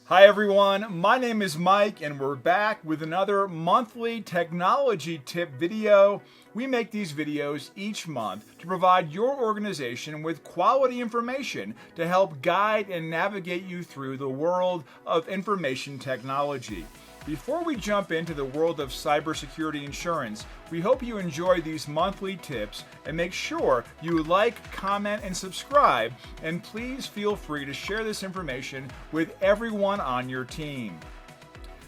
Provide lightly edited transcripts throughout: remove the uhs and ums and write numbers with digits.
Hi everyone, my name is Mike and we're back with another monthly technology tip video. We make these videos each month to provide your organization with quality information to help guide and navigate you through the world of information technology. Before we jump into the world of cybersecurity insurance, we hope you enjoy these monthly tips and make sure you like, comment, and subscribe. And please feel free to share this information with everyone on your team.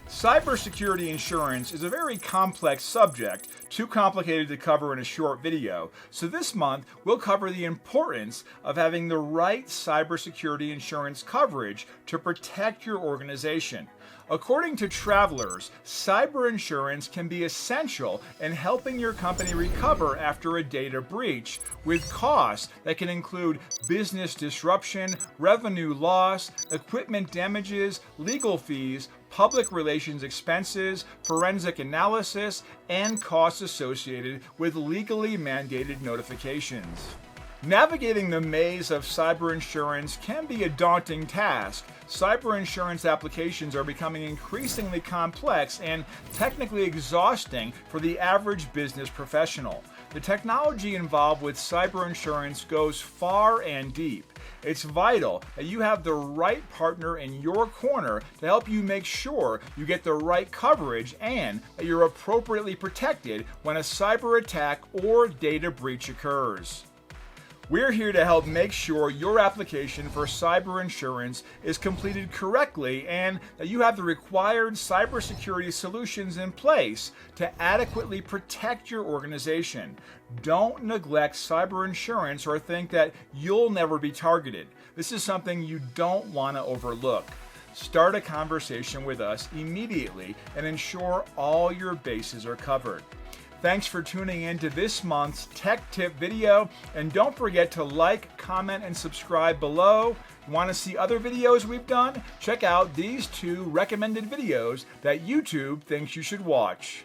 Cybersecurity insurance is a very complex subject, too complicated to cover in a short video. So this month, we'll cover the importance of having the right cybersecurity insurance coverage to protect your organization. According to Travelers, cyber insurance can be essential in helping your company recover after a data breach, with costs that can include business disruption, revenue loss, equipment damages, legal fees, public relations expenses, forensic analysis, and costs associated with legally mandated notifications. Navigating the maze of cyber insurance can be a daunting task. Cyber insurance applications are becoming increasingly complex and technically exhausting for the average business professional. The technology involved with cyber insurance goes far and deep. It's vital that you have the right partner in your corner to help you make sure you get the right coverage and that you're appropriately protected when a cyber attack or data breach occurs. We're here to help make sure your application for cyber insurance is completed correctly and that you have the required cybersecurity solutions in place to adequately protect your organization. Don't neglect cyber insurance or think that you'll never be targeted. This is something you don't want to overlook. Start a conversation with us immediately and ensure all your bases are covered. Thanks for tuning in to this month's Tech Tip video, and don't forget to like, comment, and subscribe below. Want to see other videos we've done? Check out these two recommended videos that YouTube thinks you should watch.